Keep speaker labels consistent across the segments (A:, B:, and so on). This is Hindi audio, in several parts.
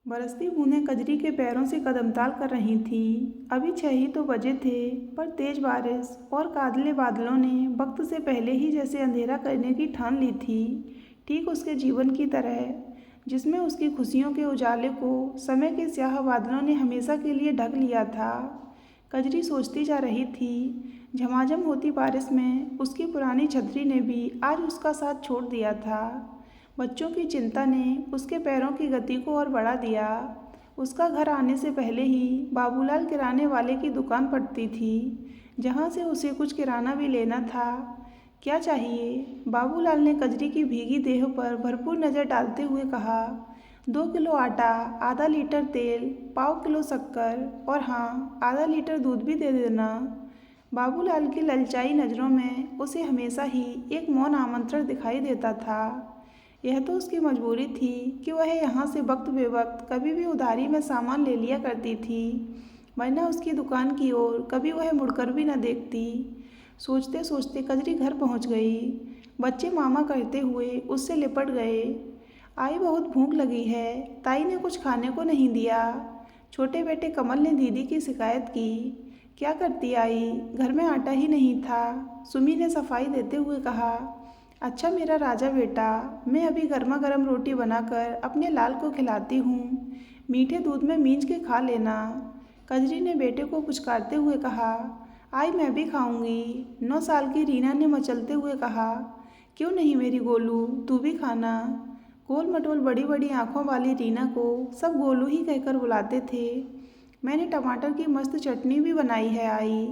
A: बरसती बूंदें कजरी के पैरों से कदमताल कर रही थीं। अभी 6 ही तो बजे थे, पर तेज बारिश और कादले बादलों ने वक्त से पहले ही जैसे अंधेरा करने की ठान ली थी, ठीक उसके जीवन की तरह, जिसमें उसकी खुशियों के उजाले को समय के स्याह बादलों ने हमेशा के लिए ढक लिया था। कजरी सोचती जा रही थी, झमाझम होती बारिश में उसकी पुरानी छतरी ने भी आज उसका साथ छोड़ दिया था। बच्चों की चिंता ने उसके पैरों की गति को और बढ़ा दिया। उसका घर आने से पहले ही बाबूलाल किराने वाले की दुकान पड़ती थी, जहाँ से उसे कुछ किराना भी लेना था। क्या चाहिए? बाबूलाल ने कजरी की भीगी देह पर भरपूर नज़र डालते हुए कहा। 2 किलो आटा, आधा लीटर तेल, पाव किलो शक्कर और हाँ, आधा लीटर दूध भी दे देना। बाबूलाल की ललचाई नज़रों में उसे हमेशा ही एक मौन आमंत्रण दिखाई देता था। यह तो उसकी मजबूरी थी कि वह यहाँ से वक्त बेवक्त कभी भी उधारी में सामान ले लिया करती थी, वरना उसकी दुकान की ओर कभी वह मुड़कर भी न देखती। सोचते सोचते कजरी घर पहुँच गई। बच्चे मामा करते हुए उससे लिपट गए। आई बहुत भूख लगी है, ताई ने कुछ खाने को नहीं दिया। छोटे बेटे कमल ने दीदी की शिकायत की। क्या करती आई, घर में आटा ही नहीं था। सुमी ने सफाई देते हुए कहा। अच्छा मेरा राजा बेटा, मैं अभी गर्मा गर्म रोटी बनाकर अपने लाल को खिलाती हूँ, मीठे दूध में मींच के खा लेना। कजरी ने बेटे को पुचकारते हुए कहा। आई मैं भी खाऊंगी, 9 साल की रीना ने मचलते हुए कहा। क्यों नहीं मेरी गोलू, तू भी खाना। गोल मटोल बड़ी बड़ी आंखों वाली रीना को सब गोलू ही कहकर बुलाते थे। मैंने टमाटर की मस्त चटनी भी बनाई है आई।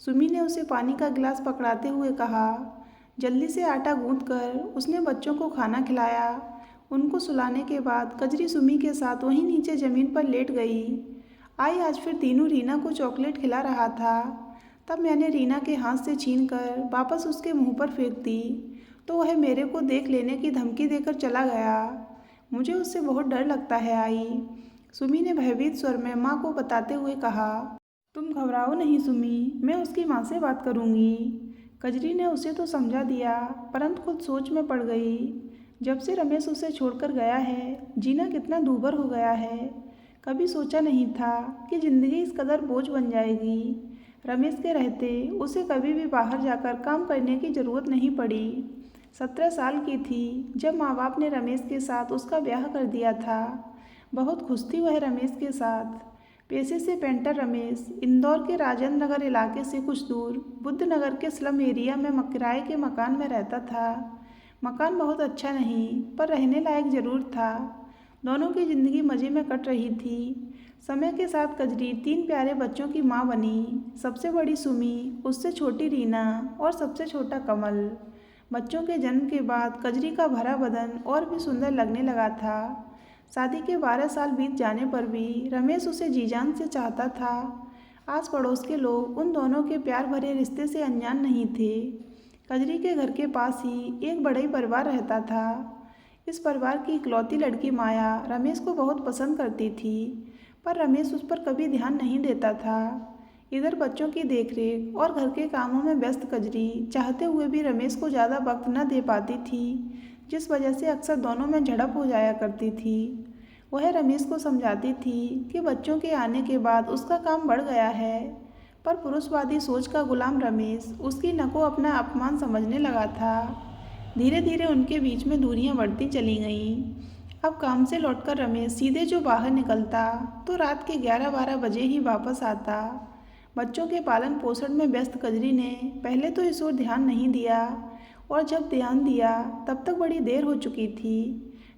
A: सुमी ने उसे पानी का गिलास पकड़ाते हुए कहा। जल्दी से आटा गूंथकर उसने बच्चों को खाना खिलाया। उनको सुलाने के बाद कजरी सुमी के साथ वहीं नीचे ज़मीन पर लेट गई। आई आज फिर तीनों रीना को चॉकलेट खिला रहा था। तब मैंने रीना के हाथ से छीनकर वापस उसके मुंह पर फेंक दी, तो वह मेरे को देख लेने की धमकी देकर चला गया। मुझे उससे बहुत डर लगता है आई। सुमी ने भयभीत स्वर में माँ को बताते हुए कहा। तुम घबराओ नहीं सुमी, मैं उसकी माँ से बात करूँगी। कजरी ने उसे तो समझा दिया, परंतु खुद सोच में पड़ गई। जब से रमेश उसे छोड़कर गया है, जीना कितना दूभर हो गया है। कभी सोचा नहीं था कि जिंदगी इस कदर बोझ बन जाएगी। रमेश के रहते उसे कभी भी बाहर जाकर काम करने की ज़रूरत नहीं पड़ी। 17 साल की थी जब माँ बाप ने रमेश के साथ उसका ब्याह कर दिया था। बहुत खुश थी वह रमेश के साथ। पेशे से पेंटर रमेश इंदौर के राजेंद्र नगर इलाके से कुछ दूर बुद्ध नगर के स्लम एरिया में किराए के मकान में रहता था। मकान बहुत अच्छा नहीं, पर रहने लायक ज़रूर था। दोनों की ज़िंदगी मज़े में कट रही थी। समय के साथ कजरी 3 प्यारे बच्चों की माँ बनी। सबसे बड़ी सुमी, उससे छोटी रीना और सबसे छोटा कमल। बच्चों के जन्म के बाद कजरी का भरा बदन और भी सुंदर लगने लगा था। शादी के 12 साल बीत जाने पर भी रमेश उसे जी-जान से चाहता था। आस पड़ोस के लोग उन दोनों के प्यार भरे रिश्ते से अनजान नहीं थे। कजरी के घर के पास ही एक बड़ा ही परिवार रहता था। इस परिवार की इकलौती लड़की माया रमेश को बहुत पसंद करती थी, पर रमेश उस पर कभी ध्यान नहीं देता था। इधर बच्चों की देखरेख और घर के कामों में व्यस्त कजरी चाहते हुए भी रमेश को ज़्यादा वक्त न दे पाती थी, जिस वजह से अक्सर दोनों में झड़प हो जाया करती थी। वह रमेश को समझाती थी कि बच्चों के आने के बाद उसका काम बढ़ गया है, पर पुरुषवादी सोच का गुलाम रमेश उसकी न को अपना अपमान समझने लगा था। धीरे धीरे उनके बीच में दूरियां बढ़ती चली गईं। अब काम से लौटकर रमेश सीधे जो बाहर निकलता तो रात के 11-12 बजे ही वापस आता। बच्चों के पालन पोषण में व्यस्त कजरी ने पहले तो इस ओर ध्यान नहीं दिया, और जब ध्यान दिया तब तक बड़ी देर हो चुकी थी।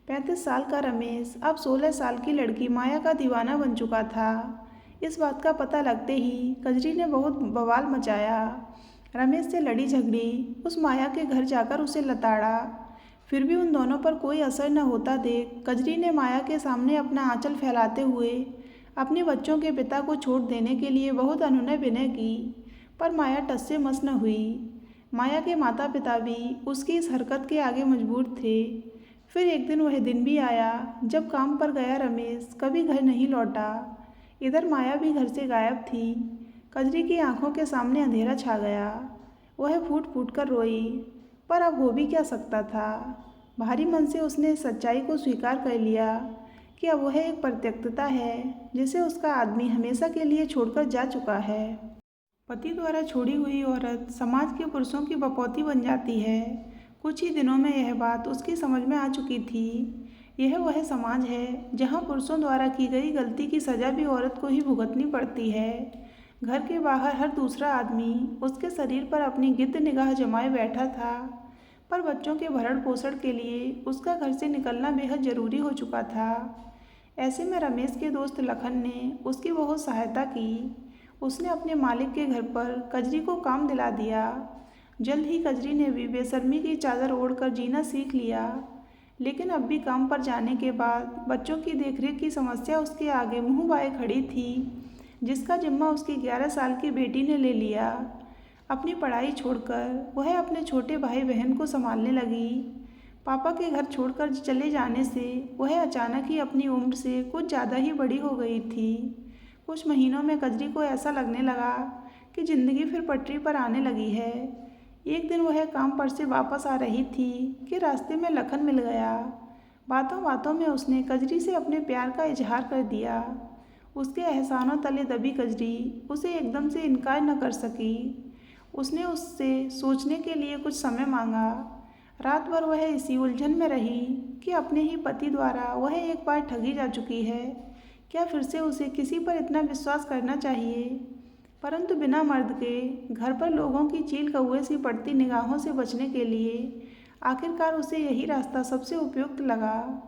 A: 35 साल का रमेश अब 16 साल की लड़की माया का दीवाना बन चुका था। इस बात का पता लगते ही कजरी ने बहुत बवाल मचाया। रमेश से लड़ी झगड़ी, उस माया के घर जाकर उसे लताड़ा। फिर भी उन दोनों पर कोई असर न होता देख कजरी ने माया के सामने अपना आंचल फैलाते हुए अपने बच्चों के पिता को छोड़ देने के लिए बहुत अनुनय विनय की, पर माया टस से मस न हुई। माया के माता पिता भी उसकी इस हरकत के आगे मजबूर थे। फिर एक दिन वह दिन भी आया जब काम पर गया रमेश कभी घर नहीं लौटा। इधर माया भी घर से गायब थी। कजरी की आंखों के सामने अंधेरा छा गया। वह फूट फूट कर रोई, पर अब हो भी क्या सकता था। भारी मन से उसने सच्चाई को स्वीकार कर लिया कि अब वह एक प्रत्यक्षता है जिसे उसका आदमी हमेशा के लिए छोड़कर जा चुका है। पति द्वारा छोड़ी हुई औरत समाज के पुरुषों की बपौती बन जाती है। कुछ ही दिनों में यह बात उसकी समझ में आ चुकी थी। यह वह समाज है जहाँ पुरुषों द्वारा की गई गलती की सजा भी औरत को ही भुगतनी पड़ती है। घर के बाहर हर दूसरा आदमी उसके शरीर पर अपनी गिद्ध निगाह जमाए बैठा था, पर बच्चों के भरण पोषण के लिए उसका घर से निकलना बेहद ज़रूरी हो चुका था। ऐसे में रमेश के दोस्त लखन ने उसकी बहुत सहायता की। उसने अपने मालिक के घर पर कजरी को काम दिला दिया। जल्द ही कजरी ने भी बेशर्मी की चादर ओढ़कर जीना सीख लिया, लेकिन अब भी काम पर जाने के बाद बच्चों की देखरेख की समस्या उसके आगे मुंह बाए खड़ी थी, जिसका जिम्मा उसकी 11 साल की बेटी ने ले लिया। अपनी पढ़ाई छोड़कर वह अपने छोटे भाई बहन को संभालने लगी। पापा के घर छोड़कर चले जाने से वह अचानक ही अपनी उम्र से कुछ ज़्यादा ही बड़ी हो गई थी। कुछ महीनों में कजरी को ऐसा लगने लगा कि ज़िंदगी फिर पटरी पर आने लगी है। एक दिन वह काम पर से वापस आ रही थी कि रास्ते में लखन मिल गया। बातों बातों में उसने कजरी से अपने प्यार का इजहार कर दिया। उसके एहसानों तले दबी कजरी उसे एकदम से इनकार न कर सकी। उसने उससे सोचने के लिए कुछ समय मांगा। रात भर वह इसी उलझन में रही कि अपने ही पति द्वारा वह एक बार ठगी जा चुकी है। क्या फिर से उसे किसी पर इतना विश्वास करना चाहिए? परंतु बिना मर्द के घर पर लोगों की चील कौए सी पड़ती निगाहों से बचने के लिए आखिरकार उसे यही रास्ता सबसे उपयुक्त लगा।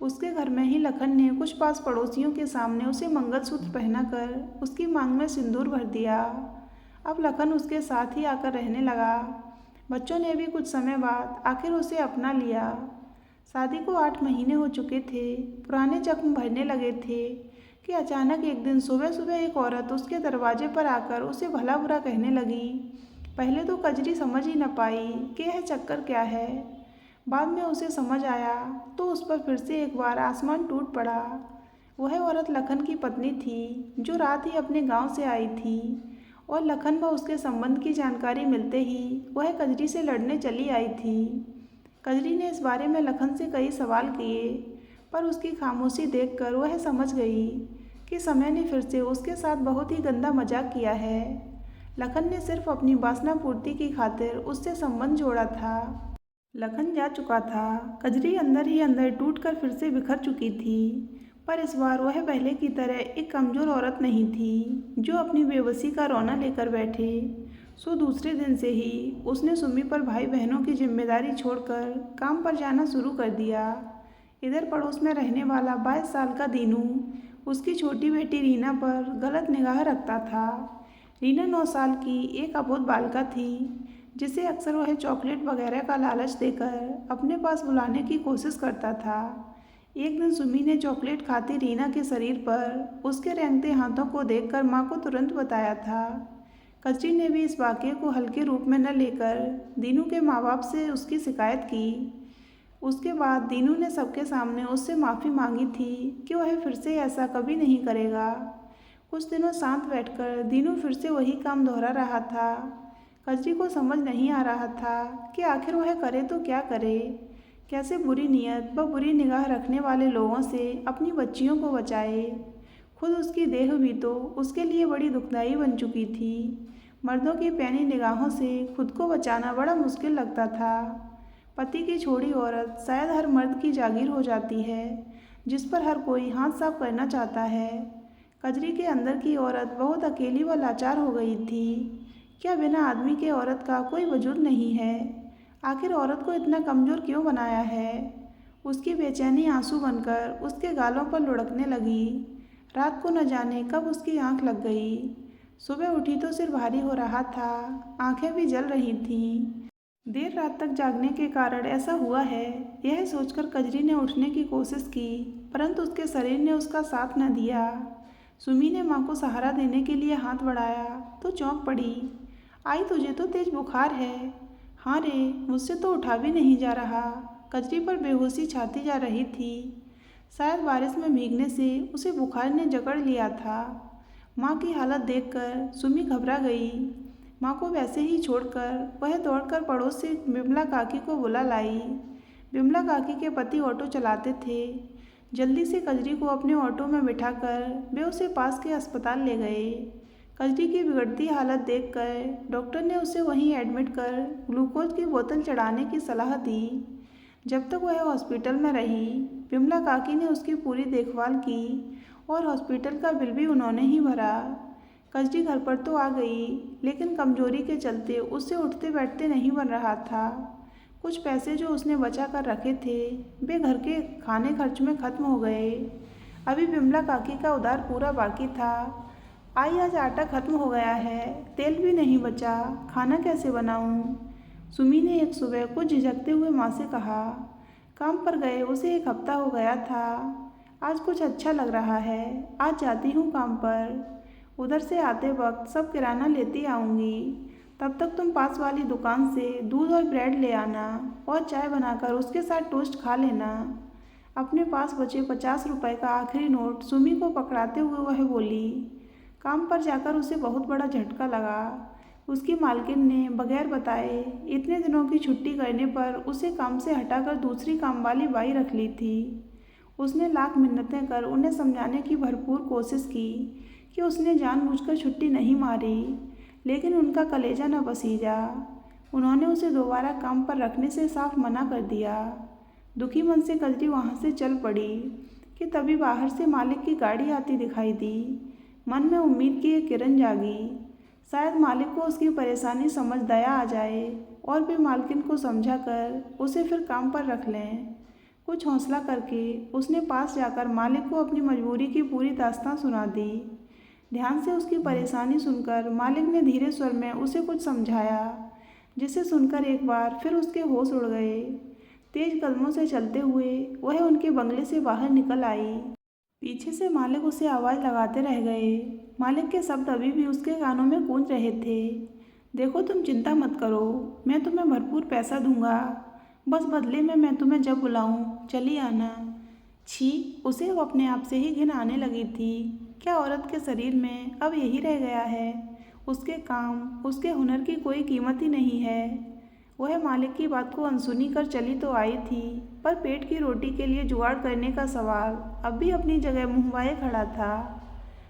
A: उसके घर में ही लखन ने कुछ पास पड़ोसियों के सामने उसे मंगलसूत्र पहनाकर उसकी मांग में सिंदूर भर दिया। अब लखन उसके साथ ही आकर रहने लगा। बच्चों ने भी कुछ समय बाद आखिर उसे अपना लिया। शादी को 8 महीने हो चुके थे। पुराने जख्म भरने लगे थे कि अचानक एक दिन सुबह सुबह एक औरत उसके दरवाजे पर आकर उसे भला बुरा कहने लगी। पहले तो कजरी समझ ही न पाई कि यह चक्कर क्या है। बाद में उसे समझ आया तो उस पर फिर से एक बार आसमान टूट पड़ा। वह औरत लखन की पत्नी थी, जो रात ही अपने गांव से आई थी, और लखन व उसके संबंध की जानकारी मिलते ही वह कजरी से लड़ने चली आई थी। कजरी ने इस बारे में लखन से कई सवाल किए, पर उसकी खामोशी देखकर वह समझ गई कि समय ने फिर से उसके साथ बहुत ही गंदा मजाक किया है। लखन ने सिर्फ अपनी वासना पूर्ति की खातिर उससे संबंध जोड़ा था। लखन जा चुका था। कजरी अंदर ही अंदर टूटकर फिर से बिखर चुकी थी, पर इस बार वह पहले की तरह एक कमज़ोर औरत नहीं थी जो अपनी बेबसी का रोना लेकर बैठे। सो दूसरे दिन से ही उसने सुमी पर भाई बहनों की जिम्मेदारी छोड़कर काम पर जाना शुरू कर दिया। इधर पड़ोस में रहने वाला 22 साल का दीनू उसकी छोटी बेटी रीना पर गलत निगाह रखता था। रीना 9 साल की एक अबोध बालिका थी, जिसे अक्सर वह चॉकलेट वगैरह का लालच देकर अपने पास बुलाने की कोशिश करता था। एक दिन सुमी ने चॉकलेट खाती रीना के शरीर पर उसके रेंगते हाथों को देखकर माँ को तुरंत बताया था। कजरी ने भी इस वाक़ये को हल्के रूप में न लेकर दीनू के माँ बाप से उसकी शिकायत की। उसके बाद दीनू ने सबके सामने उससे माफ़ी मांगी थी कि वह फिर से ऐसा कभी नहीं करेगा। कुछ दिनों शांत बैठकर दीनू फिर से वही काम दोहरा रहा था। कजरी को समझ नहीं आ रहा था कि आखिर वह करे तो क्या करे, कैसे बुरी नीयत व बुरी निगाह रखने वाले लोगों से अपनी बच्चियों को बचाए। खुद उसकी देह भी तो उसके लिए बड़ी दुखदाई बन चुकी थी। मर्दों की पैनी निगाहों से खुद को बचाना बड़ा मुश्किल लगता था। पति की छोड़ी औरत शायद हर मर्द की जागीर हो जाती है, जिस पर हर कोई हाथ साफ करना चाहता है। कजरी के अंदर की औरत बहुत अकेली व लाचार हो गई थी। क्या बिना आदमी के औरत का कोई वजूद नहीं है? आखिर औरत को इतना कमज़ोर क्यों बनाया है? उसकी बेचैनी आंसू बनकर उसके गालों पर लुढ़कने लगी। रात को न जाने कब उसकी आंख लग गई। सुबह उठी तो सिर भारी हो रहा था, आंखें भी जल रही थीं। देर रात तक जागने के कारण ऐसा हुआ है, यह सोचकर कजरी ने उठने की कोशिश की, परंतु उसके शरीर ने उसका साथ न दिया। सुमी ने माँ को सहारा देने के लिए हाथ बढ़ाया तो चौंक पड़ी। आई, तुझे तो तेज बुखार है। हाँ रे, मुझसे तो उठा भी नहीं जा रहा। कजरी पर बेहोशी छाती जा रही थी। शायद बारिश में भीगने से उसे बुखार ने जकड़ लिया था। माँ की हालत देखकर सुमी घबरा गई। माँ को वैसे ही छोड़कर वह दौड़कर पड़ोस से बिमला काकी को बुला लाई। बिमला काकी के पति ऑटो चलाते थे। जल्दी से कजरी को अपने ऑटो में बिठाकर वे उसे पास के अस्पताल ले गए। कजरी की बिगड़ती हालत देखकर डॉक्टर ने उसे वहीं एडमिट कर ग्लूकोज की बोतल चढ़ाने की सलाह दी। जब तक वह हॉस्पिटल में रही, विमला काकी ने उसकी पूरी देखभाल की और हॉस्पिटल का बिल भी उन्होंने ही भरा। कजरी घर पर तो आ गई, लेकिन कमजोरी के चलते उससे उठते बैठते नहीं बन रहा था। कुछ पैसे जो उसने बचा कर रखे थे, वे घर के खाने खर्च में खत्म हो गए। अभी विमला काकी का उधार पूरा बाकी था। आई आज आटा खत्म हो गया है, तेल भी नहीं बचा, खाना कैसे बनाऊं? सुमी ने एक सुबह कुछ झिझकते हुए माँ से कहा। काम पर गए उसे 1 हफ्ता हो गया था। आज कुछ अच्छा लग रहा है, आज जाती हूँ काम पर। उधर से आते वक्त सब किराना लेती आऊँगी। तब तक तुम पास वाली दुकान से दूध और ब्रेड ले आना और चाय बनाकर उसके साथ टोस्ट खा लेना। अपने पास बचे 50 रुपए का आखिरी नोट सुमी को पकड़ाते हुए वह बोली। काम पर जाकर उसे बहुत बड़ा झटका लगा। उसकी मालकिन ने बगैर बताए इतने दिनों की छुट्टी करने पर उसे काम से हटाकर दूसरी काम वाली बाई रख ली थी। उसने लाख मिन्नतें कर उन्हें समझाने की भरपूर कोशिश की कि उसने जानबूझकर छुट्टी नहीं मारी, लेकिन उनका कलेजा न पसीजा। उन्होंने उसे दोबारा काम पर रखने से साफ मना कर दिया। दुखी मन से कजरी वहाँ से चल पड़ी कि तभी बाहर से मालिक की गाड़ी आती दिखाई दी। मन में उम्मीद की एक किरण जागी। शायद मालिक को उसकी परेशानी समझ दया आ जाए और वे मालकिन को समझा कर उसे फिर काम पर रख लें। कुछ हौसला करके उसने पास जाकर मालिक को अपनी मजबूरी की पूरी दास्तान सुना दी। ध्यान से उसकी परेशानी सुनकर मालिक ने धीरे स्वर में उसे कुछ समझाया, जिसे सुनकर एक बार फिर उसके होश उड़ गए। तेज कदमों से चलते हुए वह उनके बंगले से बाहर निकल आई। पीछे से मालिक उसे आवाज़ लगाते रह गए। मालिक के शब्द अभी भी उसके कानों में गूंज रहे थे। देखो तुम चिंता मत करो, मैं तुम्हें भरपूर पैसा दूंगा, बस बदले में मैं तुम्हें जब बुलाऊं चली आना। छी, उसे अब अपने आप से ही घिन आने लगी थी। क्या औरत के शरीर में अब यही रह गया है? उसके काम, उसके हुनर की कोई कीमत ही नहीं है। वह मालिक की बात को अनसुनी कर चली तो आई थी, पर पेट की रोटी के लिए जुगाड़ करने का सवाल अब भी अपनी जगह मुहवाए खड़ा था।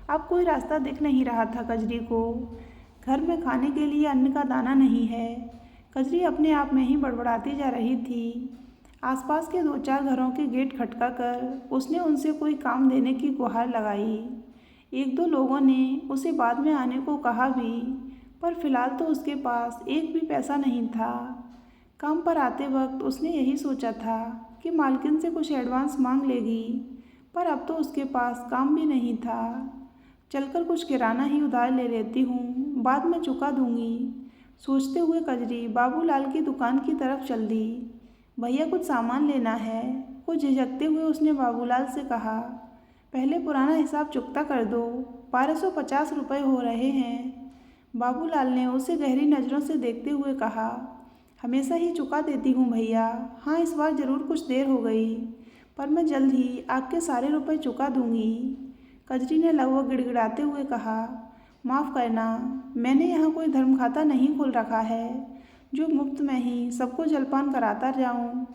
A: अब कोई रास्ता दिख नहीं रहा था कजरी को। घर में खाने के लिए अन्न का दाना नहीं है। कजरी अपने आप में ही बड़बड़ाती जा रही थी। आसपास के 2-4 घरों के गेट खटकाकर उसने उनसे कोई काम देने की गुहार लगाई। 1-2 लोगों ने उसे बाद में आने को कहा भी, पर फिलहाल तो उसके पास एक भी पैसा नहीं था। काम पर आते वक्त उसने यही सोचा था कि मालकिन से कुछ एडवांस मांग लेगी, पर अब तो उसके पास काम भी नहीं था। चलकर कुछ किराना ही उधार ले लेती हूँ, बाद में चुका दूंगी, सोचते हुए कजरी बाबूलाल की दुकान की तरफ चल दी। भैया कुछ सामान लेना है। कुछ झिझकते हुए उसने बाबूलाल से कहा, पहले पुराना हिसाब चुकता कर दो, 1250 रुपये हो रहे हैं। बाबूलाल ने उसे गहरी नज़रों से देखते हुए कहा, हमेशा ही चुका देती हूँ भैया। हाँ, इस बार ज़रूर कुछ देर हो गई, पर मैं जल्द ही आपके सारे रुपए चुका दूँगी। कजरी ने लगभग गिड़गिड़ाते हुए कहा, माफ़ करना, मैंने यहाँ कोई धर्म खाता नहीं खोल रखा है जो मुफ्त में ही सबको जलपान कराता जाऊँ।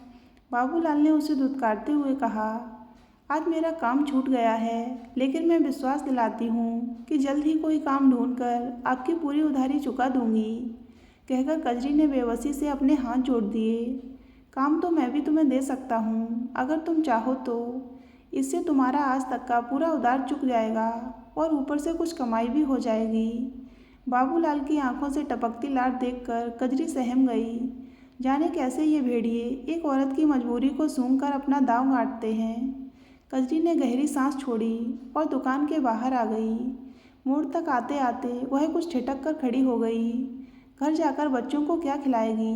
A: बाबूलाल ने उसे धुतकारते हुए कहा, आज मेरा काम छूट गया है, लेकिन मैं विश्वास दिलाती हूँ कि जल्द ही कोई काम ढूंढकर आपकी पूरी उधारी चुका दूँगी। कहकर कजरी ने बेबसी से अपने हाथ जोड़ दिए। काम तो मैं भी तुम्हें दे सकता हूँ, अगर तुम चाहो तो। इससे तुम्हारा आज तक का पूरा उधार चुक जाएगा और ऊपर से कुछ कमाई भी हो जाएगी। बाबूलाल की आंखों से टपकती लार देखकर कजरी सहम गई। जाने कैसे ये भेड़िए एक औरत की मजबूरी को सूंघकर अपना दांव गांठते हैं। कजरी ने गहरी सांस छोड़ी और दुकान के बाहर आ गई। मोड़ तक आते आते वह कुछ ठिठक कर खड़ी हो गई। घर जाकर बच्चों को क्या खिलाएगी?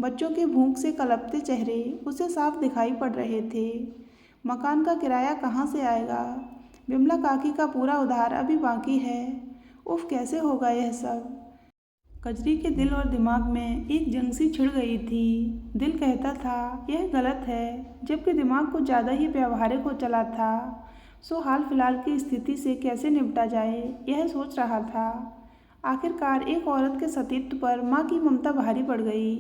A: बच्चों के भूख से कलपते चेहरे उसे साफ दिखाई पड़ रहे थे। मकान का किराया कहाँ से आएगा? विमला काकी का पूरा उधार अभी बाकी है। उफ, कैसे होगा यह सब? कजरी के दिल और दिमाग में एक जंग सी छिड़ गई थी। दिल कहता था यह गलत है, जबकि दिमाग कुछ ज़्यादा ही व्यावहारिक हो चला था। सो हाल फिलहाल की स्थिति से कैसे निपटा जाए, यह सोच रहा था। आखिरकार एक औरत के सतीत्व पर माँ की ममता भारी पड़ गई।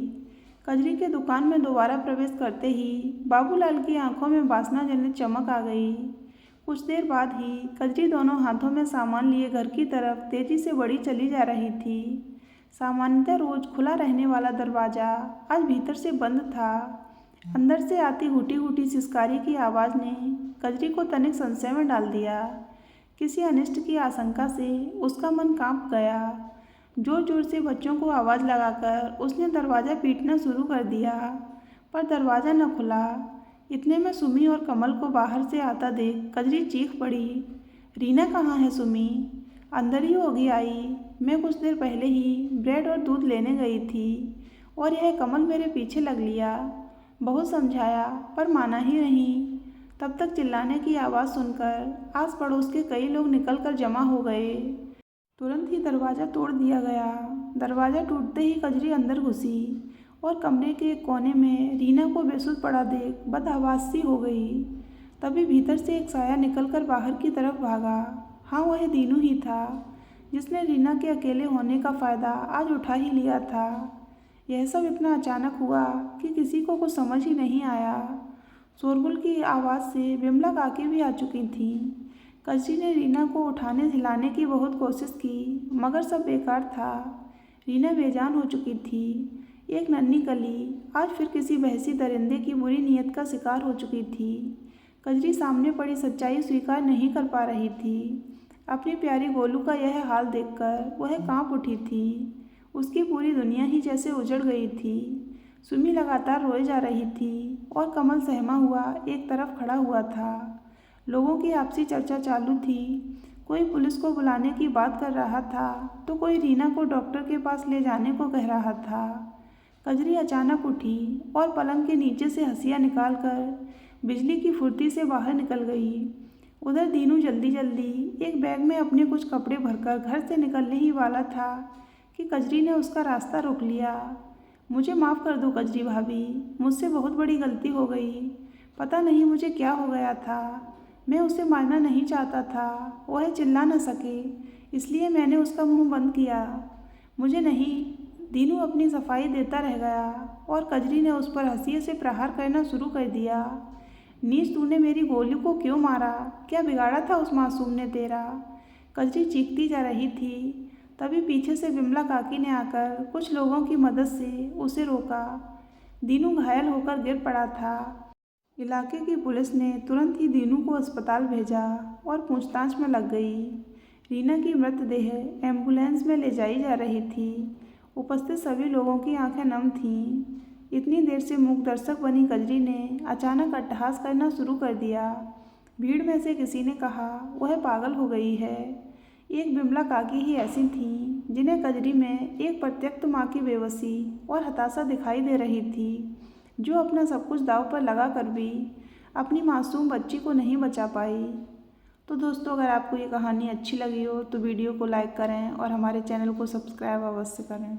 A: कजरी के दुकान में दोबारा प्रवेश करते ही बाबूलाल की आंखों में वासना जनित चमक आ गई। कुछ देर बाद ही कजरी दोनों हाथों में सामान लिए घर की तरफ तेजी से बढ़ी चली जा रही थी। सामान्यतः रोज खुला रहने वाला दरवाज़ा आज भीतर से बंद था। अंदर से आती घुटी घुटी सिसकारी की आवाज़ ने कजरी को तनिक संशय में डाल दिया। किसी अनिष्ट की आशंका से उसका मन कांप गया। जोर जोर से बच्चों को आवाज़ लगाकर उसने दरवाज़ा पीटना शुरू कर दिया, पर दरवाज़ा न खुला। इतने में सुमी और कमल को बाहर से आता देख कजरी चीख पड़ी, रीना कहाँ है सुमी? अंदर ही होगी आई। मैं कुछ देर पहले ही ब्रेड और दूध लेने गई थी और यह कमल मेरे पीछे लग लिया। बहुत समझाया पर माना ही नहीं। तब तक चिल्लाने की आवाज़ सुनकर आस पड़ोस के कई लोग निकल कर जमा हो गए। तुरंत ही दरवाज़ा तोड़ दिया गया। दरवाज़ा टूटते ही कजरी अंदर घुसी और कमरे के एक कोने में रीना को बेसुध पड़ा देख बदहवास सी हो गई। तभी भीतर से एक साया निकलकर बाहर की तरफ भागा। हाँ, वह दीनू ही था जिसने रीना के अकेले होने का फ़ायदा आज उठा ही लिया था। यह सब इतना अचानक हुआ कि किसी को कुछ समझ ही नहीं आया। शोरगुल की आवाज़ से विमला काकी भी आ चुकी थीं। कजरी ने रीना को उठाने हिलाने की बहुत कोशिश की, मगर सब बेकार था। रीना बेजान हो चुकी थी। एक नन्ही कली आज फिर किसी बहसी दरिंदे की बुरी नीयत का शिकार हो चुकी थी। कजरी सामने पड़ी सच्चाई स्वीकार नहीं कर पा रही थी। अपनी प्यारी गोलू का यह हाल देखकर वह कांप उठी थी। उसकी पूरी दुनिया ही जैसे उजड़ गई थी। सुमी लगातार रोए जा रही थी और कमल सहमा हुआ एक तरफ खड़ा हुआ था। लोगों की आपसी चर्चा चालू थी। कोई पुलिस को बुलाने की बात कर रहा था तो कोई रीना को डॉक्टर के पास ले जाने को कह रहा था। कजरी अचानक उठी और पलंग के नीचे से हंसिया निकालकर बिजली की फुर्ती से बाहर निकल गई। उधर दीनू जल्दी जल्दी एक बैग में अपने कुछ कपड़े भरकर घर से निकलने ही वाला था कि कजरी ने उसका रास्ता रोक लिया। मुझे माफ़ कर दो कजरी भाभी, मुझसे बहुत बड़ी गलती हो गई। पता नहीं मुझे क्या हो गया था। मैं उसे मारना नहीं चाहता था। वह चिल्ला न सके इसलिए मैंने उसका मुंह बंद किया। मुझे नहीं। दीनू अपनी सफाई देता रह गया और कजरी ने उस पर हंसिए से प्रहार करना शुरू कर दिया। नीच, तूने मेरी गोलू को क्यों मारा? क्या बिगाड़ा था उस मासूम ने तेरा? कजरी चीखती जा रही थी। तभी पीछे से विमला काकी ने आकर कुछ लोगों की मदद से उसे रोका। दीनू घायल होकर गिर पड़ा था। इलाके की पुलिस ने तुरंत ही दीनू को अस्पताल भेजा और पूछताछ में लग गई। रीना की मृतदेह एम्बुलेंस में ले जाई जा रही थी। उपस्थित सभी लोगों की आंखें नम थीं। इतनी देर से मूक दर्शक बनी कजरी ने अचानक अट्टहास करना शुरू कर दिया। भीड़ में से किसी ने कहा, वह पागल हो गई है। एक विमला काकी ही ऐसी थीं जिन्हें कजरी में एक प्रत्यक्ष माँ की बेबसी और हताशा दिखाई दे रही थी, जो अपना सब कुछ दांव पर लगा कर भी अपनी मासूम बच्ची को नहीं बचा पाई। तो दोस्तों, अगर आपको ये कहानी अच्छी लगी हो तो वीडियो को लाइक करें और हमारे चैनल को सब्सक्राइब अवश्य करें।